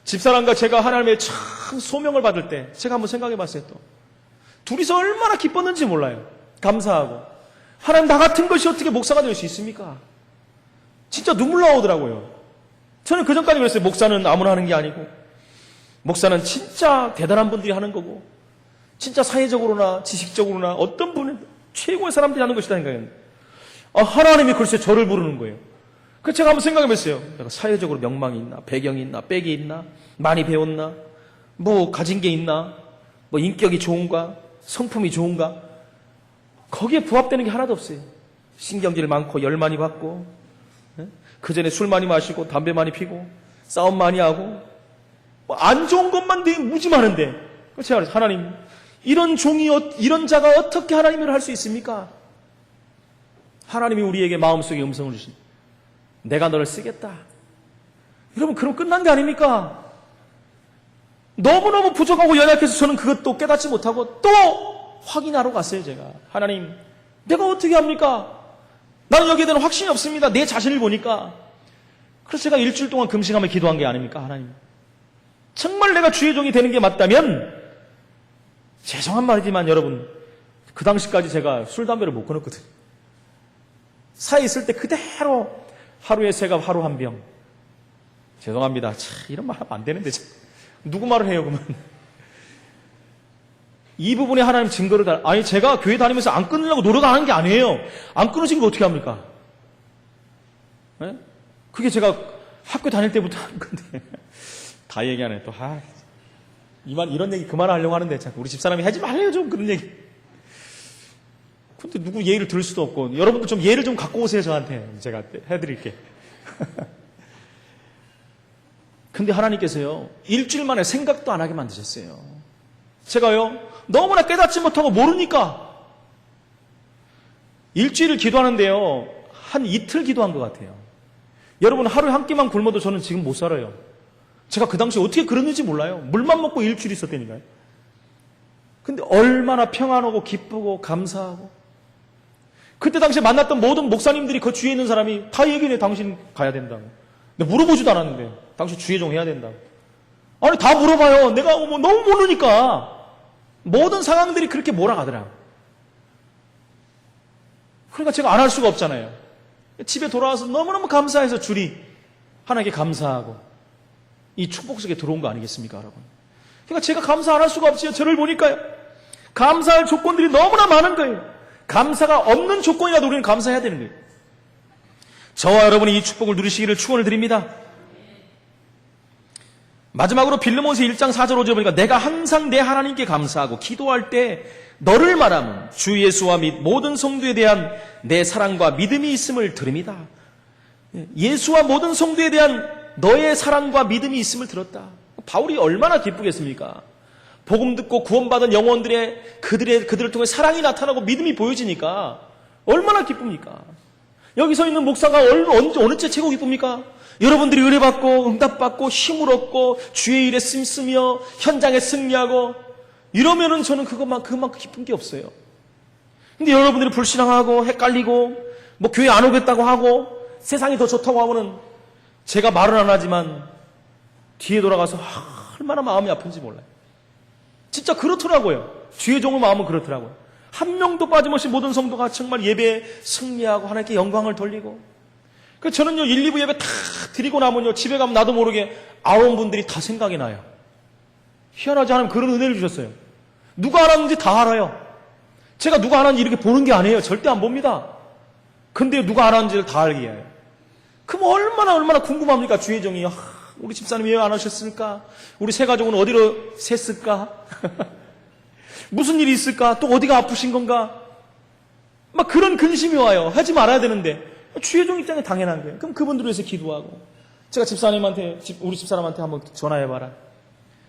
집사람과 제가 하나님의 참 소명을 받을 때 제가 한번 생각해 봤어요. 또 둘이서 얼마나 기뻤는지 몰라요. 감사하고 하나님 나 같은 것이 어떻게 목사가 될 수 있습니까? 진짜 눈물 나오더라고요. 저는 그전까지 그랬어요. 목사는 아무나 하는 게 아니고 목사는 진짜 대단한 분들이 하는 거고 진짜 사회적으로나 지식적으로나 어떤 분은 최고의 사람들이 하는 것이다 생각했는데 하나님이 글쎄 저를 부르는 거예요. 그래서 제가 한번 생각해봤어요. 내가 사회적으로 명망이 있나, 배경이 있나, 백이 있나, 많이 배웠나, 뭐 가진 게 있나, 뭐 인격이 좋은가, 성품이 좋은가, 거기에 부합되는 게 하나도 없어요. 신경질 많고 열 많이 받고 그 전에 술 많이 마시고 담배 많이 피고 싸움 많이 하고 안 좋은 것만 되게 무지 많은데 제가 그래서 하나님 이런 종이 이런 자가 어떻게 하나님을 할 수 있습니까? 하나님이 우리에게 마음속에 음성을 주십니다. 내가 너를 쓰겠다. 여러분, 그럼 끝난 게 아닙니까? 너무너무 부족하고 연약해서 저는 그것도 깨닫지 못하고 또 확인하러 갔어요. 제가 하나님 내가 어떻게 합니까? 나는 여기에 대한 확신이 없습니다. 내 자신을 보니까. 그래서 제가 일주일 동안 금식하며 기도한 게 아닙니까? 하나님 정말 내가 주의 종이 되는 게 맞다면 죄송한 말이지만 여러분 그 당시까지 제가 술, 담배를 못 끊었거든요. 사에 있을 때 그대로 하루에 새가 하루 한 병. 죄송합니다. 참, 이런 말 하면 안 되는데. 참. 누구 말을 해요, 그러면. 이 부분에 하나님 증거를 아니, 제가 교회 다니면서 안 끊으려고 노력 안 하는 게 아니에요. 안 끊으신 거 어떻게 합니까? 네? 그게 제가 학교 다닐 때부터 하는 건데. 다 얘기하네, 또. 이런 얘기 그만하려고 하는데, 자꾸 우리 집사람이 하지 말래요, 좀 그런 얘기. 근데 누구 예의를 들을 수도 없고, 여러분도 좀 예를 좀 갖고 오세요, 저한테. 제가 해드릴게. 근데 하나님께서요, 일주일 만에 생각도 안 하게 만드셨어요. 제가요, 너무나 깨닫지 못하고 모르니까, 일주일을 기도하는데요, 한 이틀 기도한 것 같아요. 여러분, 하루에 한 끼만 굶어도 저는 지금 못 살아요. 제가 그 당시에 어떻게 그랬는지 몰라요. 물만 먹고 일주일 있었다니까요. 근데 얼마나 평안하고 기쁘고 감사하고. 그때 당시에 만났던 모든 목사님들이 그 주위에 있는 사람이 다 얘기해. 당신 가야 된다고. 근데 물어보지도 않았는데 당신 주의종 해야 된다고. 아니 다 물어봐요. 내가 뭐 너무 모르니까 모든 상황들이 그렇게 몰아가더라고요. 그러니까 제가 안 할 수가 없잖아요. 집에 돌아와서 너무너무 감사해서 주리 하나님께 감사하고 이 축복 속에 들어온 거 아니겠습니까, 여러분? 그러니까 제가 감사 안 할 수가 없지요. 저를 보니까요. 감사할 조건들이 너무나 많은 거예요. 감사가 없는 조건이라도 우리는 감사해야 되는 거예요. 저와 여러분이 이 축복을 누리시기를 축원을 드립니다. 마지막으로 빌레몬서 1장 4절 5절 보니까 내가 항상 내 하나님께 감사하고 기도할 때 너를 말하면 주 예수와 및 모든 성도에 대한 내 사랑과 믿음이 있음을 들음이다. 예수와 모든 성도에 대한 너의 사랑과 믿음이 있음을 들었다. 바울이 얼마나 기쁘겠습니까? 복음 듣고 구원받은 영혼들의 그들을 통해 사랑이 나타나고 믿음이 보여지니까 얼마나 기쁩니까? 여기 서 있는 목사가 어느 때 최고 기쁩니까? 여러분들이 의뢰받고 응답받고 힘을 얻고 주의 일에 쓰며 현장에 승리하고 이러면은 저는 그것만큼 기쁜 게 없어요. 근데 여러분들이 불신앙하고 헷갈리고 뭐 교회 안 오겠다고 하고 세상이 더 좋다고 하고는 제가 말은 안 하지만 뒤에 돌아가서 얼마나 마음이 아픈지 몰라요. 진짜 그렇더라고요. 주의 종의 마음은 그렇더라고요. 한 명도 빠짐없이 모든 성도가 정말 예배에 승리하고 하나님께 영광을 돌리고. 그래서 저는요 1, 2부 예배 다 드리고 나면요 집에 가면 나도 모르게 아온 분들이 다 생각이 나요. 희한하지 않으면 그런 은혜를 주셨어요. 누가 알았는지 다 알아요. 제가 누가 알았는지 이렇게 보는 게 아니에요. 절대 안 봅니다. 근데 누가 알았는지를 다 알게 해요. 그럼 얼마나 궁금합니까? 주의 종이 우리 집사님이 왜 안 오셨을까? 우리 세 가족은 어디로 샜을까? 무슨 일이 있을까? 또 어디가 아프신 건가? 막 그런 근심이 와요. 하지 말아야 되는데 주의 종 입장에 당연한 거예요. 그럼 그분들을 위해서 기도하고 제가 집사님한테 우리 집사람한테 한번 전화해봐라.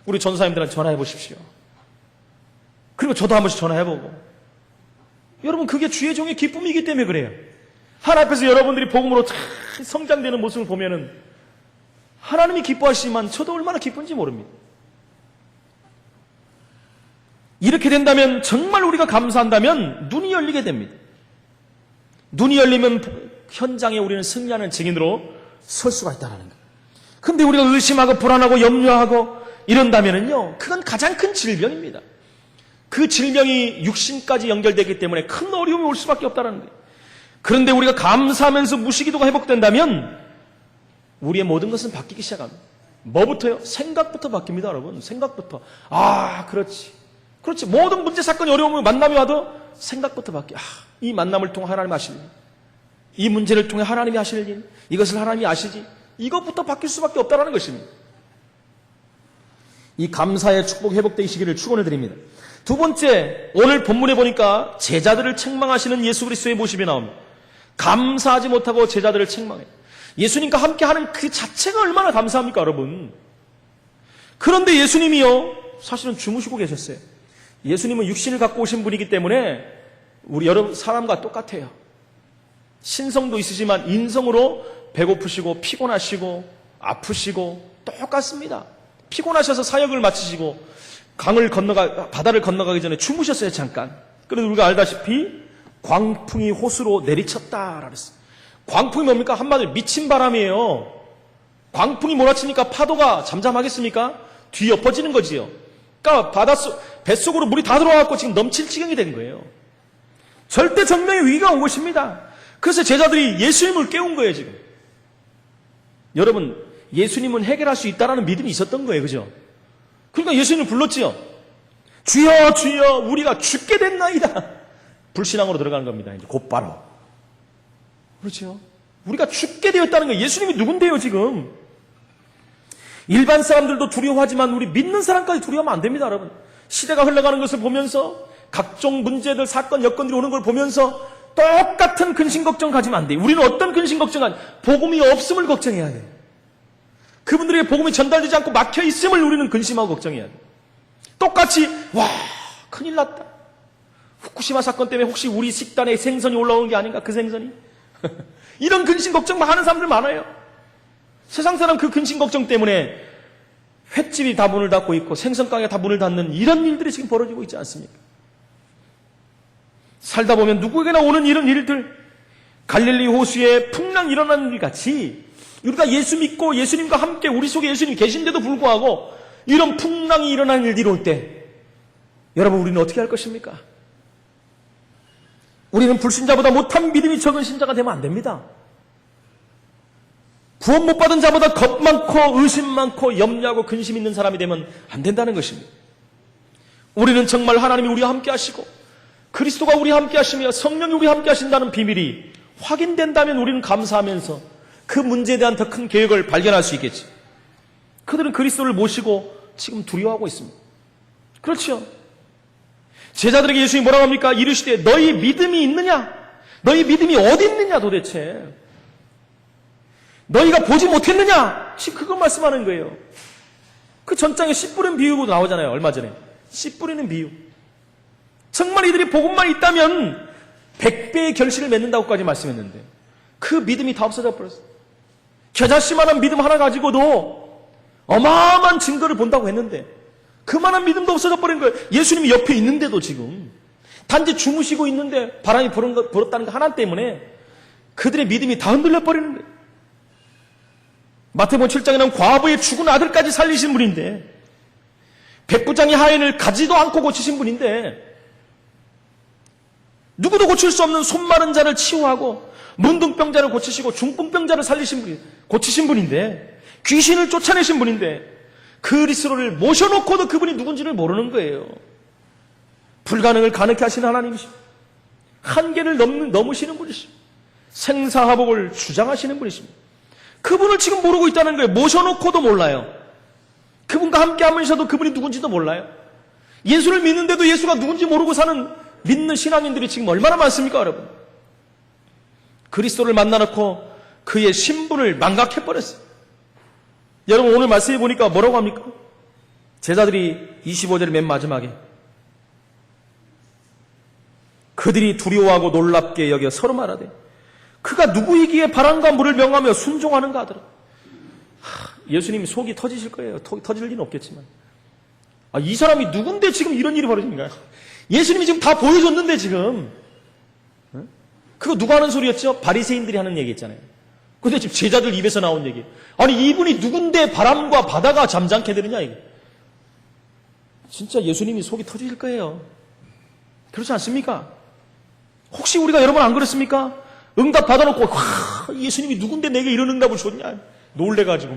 우리 전사님들한테 전화해보십시오. 그리고 저도 한 번씩 전화해보고. 여러분 그게 주의 종의 기쁨이기 때문에 그래요. 하나님 앞에서 여러분들이 복음으로 성장되는 모습을 보면은 하나님이 기뻐하시지만 저도 얼마나 기쁜지 모릅니다. 이렇게 된다면 정말 우리가 감사한다면 눈이 열리게 됩니다. 눈이 열리면 현장에 우리는 승리하는 증인으로 설 수가 있다는 거예요. 근데 우리가 의심하고 불안하고 염려하고 이런다면은요, 그건 가장 큰 질병입니다. 그 질병이 육신까지 연결되기 때문에 큰 어려움이 올 수밖에 없다는 거예요. 그런데 우리가 감사하면서 무시기도가 회복된다면 우리의 모든 것은 바뀌기 시작합니다. 뭐부터요? 생각부터 바뀝니다, 여러분. 생각부터. 그렇지. 모든 문제, 사건, 어려움을 만남이 와도 생각부터 바뀌어. 이 만남을 통해 하나님이 하실 일. 이 문제를 통해 하나님이 하실 일. 이것을 하나님이 아시지. 이것부터 바뀔 수밖에 없다는 것입니다. 이 감사의 축복 회복되기 시기를 축원을 드립니다. 두 번째, 오늘 본문에 보니까 제자들을 책망하시는 예수 그리스도의 모습이 나옵니다. 감사하지 못하고 제자들을 책망해요. 예수님과 함께하는 그 자체가 얼마나 감사합니까, 여러분? 그런데 예수님이요, 사실은 주무시고 계셨어요. 예수님은 육신을 갖고 오신 분이기 때문에 우리 여러 사람과 똑같아요. 신성도 있으시지만 인성으로 배고프시고 피곤하시고 아프시고 똑같습니다. 피곤하셔서 사역을 마치시고 바다를 건너가기 전에 주무셨어요, 잠깐. 그래도 우리가 알다시피 광풍이 호수로 내리쳤다 그랬어요. 광풍이 뭡니까? 한마디로 미친 바람이에요. 광풍이 몰아치니까 파도가 잠잠하겠습니까? 뒤엎어지는 거지요. 그러니까 뱃속으로 물이 다 들어와갖고 지금 넘칠 지경이 된 거예요. 절대 정명의 위기가 온 것입니다. 그래서 제자들이 예수님을 깨운 거예요, 지금. 여러분, 예수님은 해결할 수 있다라는 믿음이 있었던 거예요, 그죠? 그러니까 예수님을 불렀지요. 주여, 주여, 우리가 죽게 됐나이다. 불신앙으로 들어가는 겁니다, 이제 곧바로. 그렇죠? 우리가 죽게 되었다는 거예요. 예수님이 누군데요, 지금? 일반 사람들도 두려워하지만 우리 믿는 사람까지 두려워하면 안 됩니다, 여러분. 시대가 흘러가는 것을 보면서 각종 문제들, 사건, 여건들이 오는 걸 보면서 똑같은 근심 걱정 가지면 안 돼요. 우리는 어떤 근심 걱정하냐? 복음이 없음을 걱정해야 돼요. 그분들에게 복음이 전달되지 않고 막혀 있음을 우리는 근심하고 걱정해야 돼요. 똑같이 와, 큰일 났다. 후쿠시마 사건 때문에 혹시 우리 식단에 생선이 올라오는 게 아닌가? 그 생선이? 이런 근심 걱정만 하는 사람들 많아요. 세상 사람 그 근심 걱정 때문에 횟집이 다 문을 닫고 있고 생선가게가 다 문을 닫는 이런 일들이 지금 벌어지고 있지 않습니까? 살다 보면 누구에게나 오는 이런 일들, 갈릴리 호수에 풍랑이 일어나는 일 같이 우리가 예수 믿고 예수님과 함께 우리 속에 예수님이 계신데도 불구하고 이런 풍랑이 일어나는 일들이 올 때 여러분, 우리는 어떻게 할 것입니까? 우리는 불신자보다 못한 믿음이 적은 신자가 되면 안 됩니다. 구원 못 받은 자보다 겁 많고 의심 많고 염려하고 근심 있는 사람이 되면 안 된다는 것입니다. 우리는 정말 하나님이 우리와 함께 하시고 그리스도가 우리와 함께 하시며 성령이 우리와 함께 하신다는 비밀이 확인된다면 우리는 감사하면서 그 문제에 대한 더 큰 계획을 발견할 수 있겠지. 그들은 그리스도를 모시고 지금 두려워하고 있습니다. 그렇죠? 제자들에게 예수님이 뭐라고 합니까? 이르시되 너희 믿음이 있느냐? 너희 믿음이 어디 있느냐 도대체? 너희가 보지 못했느냐? 지금 그거 말씀하는 거예요. 그 전장에 씨 뿌리는 비유도 나오잖아요. 얼마 전에. 씨 뿌리는 비유. 정말 이들이 복음만 있다면 100배의 결실을 맺는다고까지 말씀했는데 그 믿음이 다 없어져 버렸어요. 겨자씨만한 믿음 하나 가지고도 어마어마한 증거를 본다고 했는데 그만한 믿음도 없어져 버린 거예요. 예수님이 옆에 있는데도 지금 단지 주무시고 있는데 바람이 불었다는 거 하나 때문에 그들의 믿음이 다 흔들려 버리는 거예요. 마태복음 7장에 나온 과부의 죽은 아들까지 살리신 분인데 백부장의 하인을 가지도 않고 고치신 분인데 누구도 고칠 수 없는 손 마른 자를 치유하고 문둥병자를 고치시고 중풍병자를 고치신 분인데 귀신을 쫓아내신 분인데 그리스도를 모셔놓고도 그분이 누군지를 모르는 거예요. 불가능을 가능케 하시는 하나님이십니다. 한계를 넘으시는 분이십니다. 생사화복을 주장하시는 분이십니다. 그분을 지금 모르고 있다는 거예요. 모셔놓고도 몰라요. 그분과 함께 하면서도 그분이 누군지도 몰라요. 예수를 믿는데도 예수가 누군지 모르고 사는 믿는 신앙인들이 지금 얼마나 많습니까, 여러분? 그리스도를 만나놓고 그의 신분을 망각해버렸어요. 여러분, 오늘 말씀해 보니까 뭐라고 합니까? 제자들이 25절 맨 마지막에 그들이 두려워하고 놀랍게 여겨 서로 말하되 그가 누구이기에 바람과 물을 명하며 순종하는가 하더라. 예수님이 속이 터지실 거예요. 터질 리는 없겠지만. 이 사람이 누군데 지금 이런 일이 벌어진가요? 예수님이 지금 다 보여줬는데 지금. 그거 누가 하는 소리였죠? 바리새인들이 하는 얘기 있잖아요. 근데 지금 제자들 입에서 나온 얘기. 아니 이분이 누군데 바람과 바다가 잠잠케 되느냐 이거. 진짜 예수님이 속이 터질 거예요. 그렇지 않습니까? 혹시 우리가 여러분 안 그렇습니까? 응답 받아놓고 예수님이 누군데 내게 이런 응답을 줬냐 놀래가지고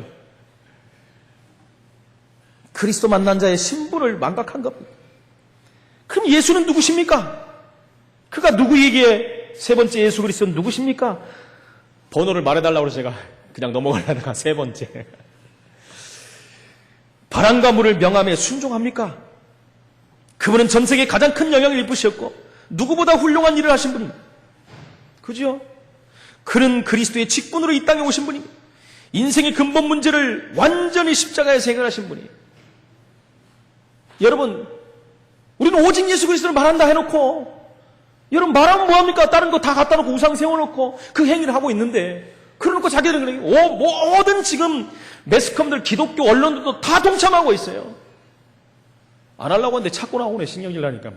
그리스도 만난 자의 신분을 망각한 겁니다. 그럼 예수는 누구십니까? 그가 누구에게 세 번째 예수 그리스도는 누구십니까? 번호를 말해달라고 해서 제가 그냥 넘어가려다가 세 번째 바람과 물을 명함에 순종합니까? 그분은 전 세계에 가장 큰 영향을 입으셨고 누구보다 훌륭한 일을 하신 분입니다. 그죠? 그는 그리스도의 직분으로 이 땅에 오신 분입니다. 인생의 근본 문제를 완전히 십자가에서 해결하신 분이에요. 여러분, 우리는 오직 예수 그리스도를 말한다 해놓고 여러분 말하면 뭐합니까? 다른 거 다 갖다 놓고 우상 세워놓고 그 행위를 하고 있는데 그러놓고 자기들은 그래. 모든 지금 매스컴들 기독교 언론들도 다 동참하고 있어요. 안 하려고 하는데 자꾸 나오네. 신경질 나니까.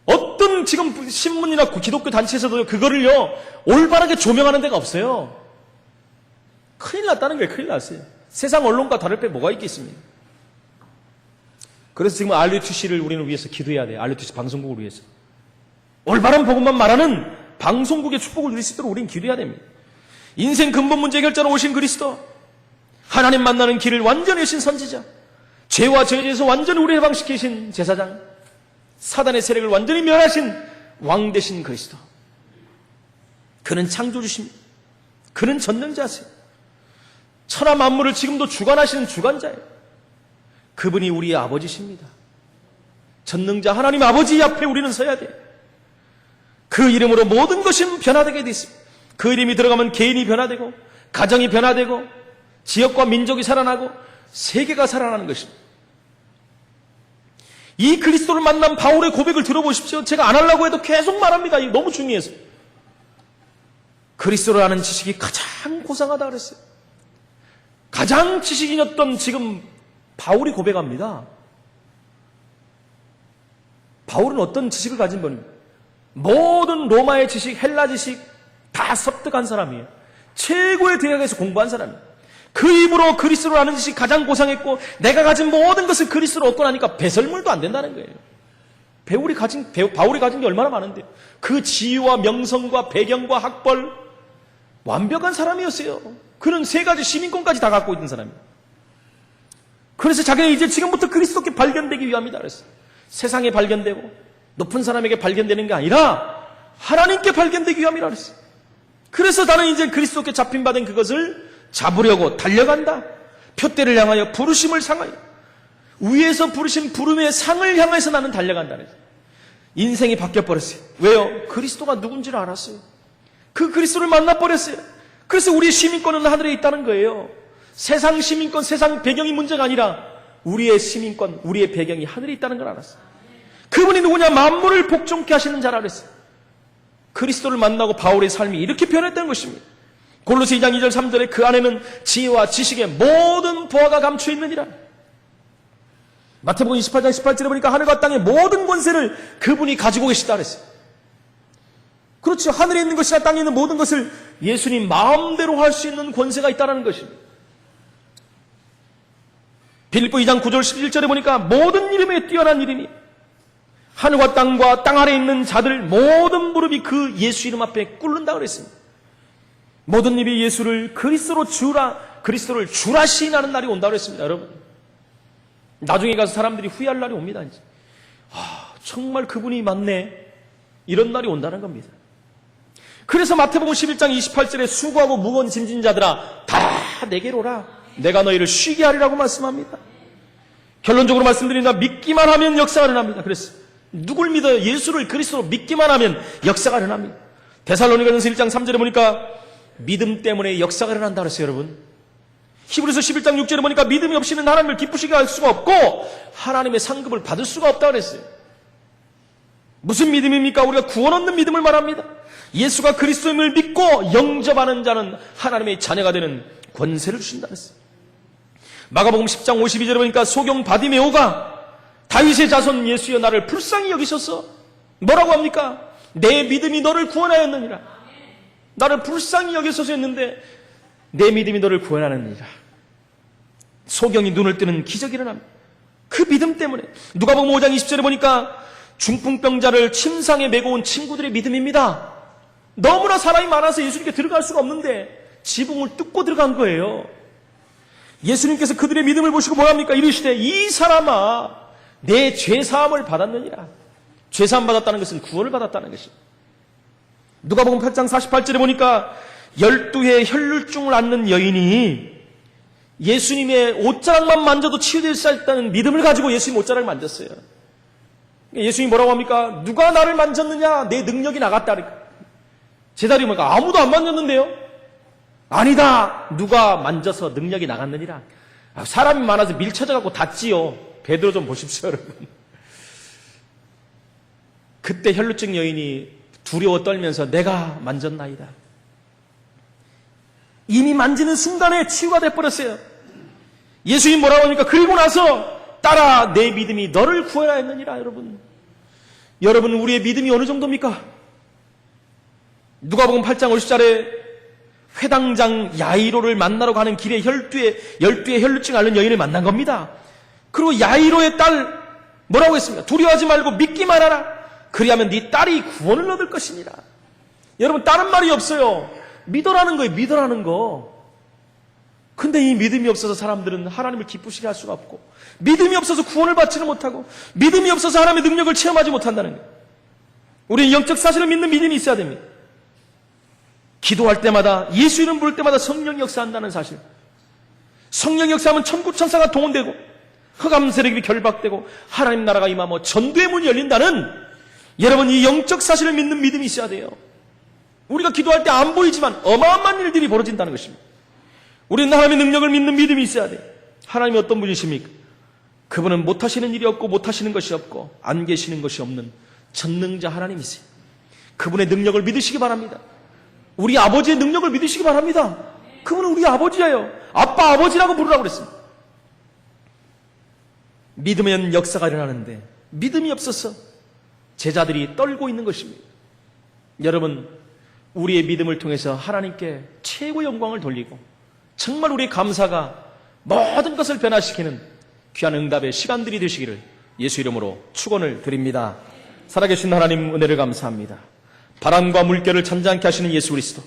어떤 지금 신문이나 기독교 단체에서도 그거를요 올바르게 조명하는 데가 없어요. 큰일 났다는 거예요. 큰일 났어요. 세상 언론과 다를 게 뭐가 있겠습니까? 그래서 지금 RUTC를 우리는 위해서 기도해야 돼요. RUTC 방송국을 위해서. 올바른 복음만 말하는 방송국의 축복을 누릴 수 있도록 우리는 기도해야 됩니다. 인생 근본 문제 해결자로 오신 그리스도, 하나님 만나는 길을 완전히 여신 선지자, 죄와 죄에서 완전히 우리 해방시키신 제사장, 사단의 세력을 완전히 멸하신 왕 되신 그리스도. 그는 창조주십니다. 그는 전능자세요. 천하 만물을 지금도 주관하시는 주관자예요. 그분이 우리의 아버지십니다. 전능자 하나님 아버지 앞에 우리는 서야 돼요. 그 이름으로 모든 것이 변화되게 되어 있습니다. 그 이름이 들어가면 개인이 변화되고, 가정이 변화되고, 지역과 민족이 살아나고, 세계가 살아나는 것입니다. 이 그리스도를 만난 바울의 고백을 들어보십시오. 제가 안 하려고 해도 계속 말합니다. 이거 너무 중요해서. 그리스도를 아는 지식이 가장 고상하다 그랬어요. 가장 지식인이었던 지금 바울이 고백합니다. 바울은 어떤 지식을 가진 분입니까? 모든 로마의 지식, 헬라 지식 다 습득한 사람이에요. 최고의 대학에서 공부한 사람이에요. 그 입으로 그리스도를 아는 지식이 가장 고상했고, 내가 가진 모든 것을 그리스도로 얻고 나니까 배설물도 안 된다는 거예요. 바울이 가진 게 얼마나 많은데요. 그 지위와 명성과 배경과 학벌, 완벽한 사람이었어요. 그는 세 가지 시민권까지 다 갖고 있는 사람이에요. 그래서 자기는 이제 지금부터 그리스도께 발견되기 위함이다 그랬어요. 세상에 발견되고 높은 사람에게 발견되는 게 아니라 하나님께 발견되기 위함이라 그랬어요. 그래서 나는 이제 그리스도께 잡힌받은 그것을 잡으려고 달려간다. 표대를 향하여 부르심을 상하여, 위에서 부르신 부름의 상을 향해서 나는 달려간다 그랬어요. 인생이 바뀌어버렸어요. 왜요? 그리스도가 누군지를 알았어요. 그 그리스도를 만나버렸어요. 그래서 우리의 시민권은 하늘에 있다는 거예요. 세상 시민권, 세상 배경이 문제가 아니라 우리의 시민권, 우리의 배경이 하늘에 있다는 걸 알았어요. 그분이 누구냐? 만물을 복종케 하시는 자라 그랬어요. 그리스도를 만나고 바울의 삶이 이렇게 변했다는 것입니다. 골로새 2장 2절 3절에 그 안에는 지혜와 지식의 모든 보화가 감추어 있느니라. 마태복음 28장 18절에 보니까 하늘과 땅의 모든 권세를 그분이 가지고 계시다 그랬어요. 그렇죠. 하늘에 있는 것이나 땅에 있는 모든 것을 예수님 마음대로 할 수 있는 권세가 있다는 것입니다. 빌립보 2장 9절 11절에 보니까 모든 이름에 뛰어난 이름이, 하늘과 땅과 땅 아래에 있는 자들 모든 무릎이 그 예수 이름 앞에 꿇는다 그랬습니다. 모든 입이 예수를 그리스도로 주라, 그리스도를 주라 시인하는 날이 온다 그랬습니다. 여러분, 나중에 가서 사람들이 후회할 날이 옵니다. 이제. 정말 그분이 맞네, 이런 날이 온다는 겁니다. 그래서 마태복음 11장 28절에 수고하고 무거운 짐진 자들아 다 내게로 오라, 내가 너희를 쉬게 하리라고 말씀합니다. 결론적으로 말씀드린다. 믿기만 하면 역사가 일어납니다. 그랬어요. 누굴 믿어요? 예수를, 그리스도로 믿기만 하면 역사가 일어납니다. 데살로니가전서 1장 3절에 보니까 믿음 때문에 역사가 일어난다 그랬어요. 여러분, 히브리서 11장 6절에 보니까 믿음이 없이는 하나님을 기쁘시게 할 수가 없고 하나님의 상급을 받을 수가 없다 그랬어요. 무슨 믿음입니까? 우리가 구원 얻는 믿음을 말합니다. 예수가 그리스도임을 믿고 영접하는 자는 하나님의 자녀가 되는 권세를 주신다 그랬어요. 마가복음 10장 52절에 보니까 소경 바디메오가 다윗의 자손 예수여 나를 불쌍히 여기셔서 뭐라고 합니까? 내 믿음이 너를 구원하였느니라. 나를 불쌍히 여기셔서 했는데 내 믿음이 너를 구원하느니라. 소경이 눈을 뜨는 기적이 일어납니다. 그 믿음 때문에. 누가복음 5장 20절에 보니까 중풍병자를 침상에 메고 온 친구들의 믿음입니다. 너무나 사람이 많아서 예수님께 들어갈 수가 없는데 지붕을 뚫고 들어간 거예요. 예수님께서 그들의 믿음을 보시고 뭐합니까? 이르시되 이 사람아 내 죄사함을 받았느니라. 죄사함 받았다는 것은 구원을 받았다는 것입니다. 누가복음 8장 48절에 보니까 12해 혈루증을 앓는 여인이 예수님의 옷자락만 만져도 치유될 수 있다는 믿음을 가지고 예수님 옷자락을 만졌어요. 예수님이 뭐라고 합니까? 누가 나를 만졌느냐? 내 능력이 나갔다. 제자들이 뭐니까 아무도 안 만졌는데요? 아니다. 누가 만져서 능력이 나갔느니라. 사람이 많아서 밀쳐져갖고 닿지요. 베드로 좀 보십시오, 여러분. 그때 혈루증 여인이 두려워 떨면서 내가 만졌나이다. 이미 만지는 순간에 치유가 돼버렸어요. 예수님 뭐라고 하니까 그리고 나서 따라 내 믿음이 너를 구원하였느니라. 여러분 우리의 믿음이 어느 정도입니까? 누가복음 8장 50절에 회당장 야이로를 만나러 가는 길에 12의 혈루증 앓는 여인을 만난 겁니다. 그리고 야이로의 딸 뭐라고 했습니까? 두려워하지 말고 믿기만 하라. 그리하면 네 딸이 구원을 얻을 것이니라. 여러분, 다른 말이 없어요. 믿어라는 거예요. 믿어라는 거. 근데 이 믿음이 없어서 사람들은 하나님을 기쁘시게 할 수가 없고, 믿음이 없어서 구원을 받지는 못하고, 믿음이 없어서 하나님의 능력을 체험하지 못한다는 거예요. 우리는 영적 사실을 믿는 믿음이 있어야 됩니다. 기도할 때마다, 예수 이름 부를 때마다 성령이 역사한다는 사실. 성령 역사하면 천국 천사가 동원되고 흑암 세력이 결박되고 하나님 나라가 임하며 전도의 문이 열린다는, 여러분, 이 영적 사실을 믿는 믿음이 있어야 돼요. 우리가 기도할 때 안 보이지만 어마어마한 일들이 벌어진다는 것입니다. 우리는 하나님의 능력을 믿는 믿음이 있어야 돼요. 하나님이 어떤 분이십니까? 그분은 못하시는 일이 없고 못하시는 것이 없고 안 계시는 것이 없는 전능자 하나님이세요. 그분의 능력을 믿으시기 바랍니다. 우리 아버지의 능력을 믿으시기 바랍니다. 그분은 우리 아버지예요. 아빠, 아버지라고 부르라고 그랬습니다. 믿으면 역사가 일어나는데 믿음이 없어서 제자들이 떨고 있는 것입니다. 여러분, 우리의 믿음을 통해서 하나님께 최고의 영광을 돌리고 정말 우리의 감사가 모든 것을 변화시키는 귀한 응답의 시간들이 되시기를 예수 이름으로 축원을 드립니다. 살아계신 하나님, 은혜를 감사합니다. 바람과 물결을 잔잔케 하시는 예수 그리스도,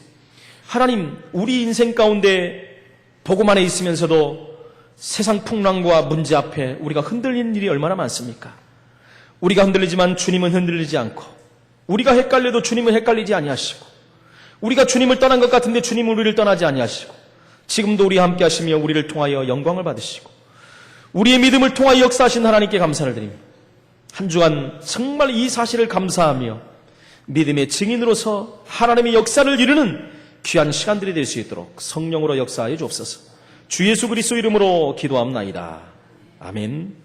하나님, 우리 인생 가운데 복음 안에 있으면서도 세상 풍랑과 문제 앞에 우리가 흔들리는 일이 얼마나 많습니까? 우리가 흔들리지만 주님은 흔들리지 않고, 우리가 헷갈려도 주님은 헷갈리지 아니하시고, 우리가 주님을 떠난 것 같은데 주님은 우리를 떠나지 아니하시고, 지금도 우리와 함께 하시며 우리를 통하여 영광을 받으시고 우리의 믿음을 통하여 역사하신 하나님께 감사를 드립니다. 한 주간 정말 이 사실을 감사하며 믿음의 증인으로서 하나님의 역사를 이루는 귀한 시간들이 될 수 있도록 성령으로 역사하여 주옵소서. 주 예수 그리스도 이름으로 기도합나이다. 아멘.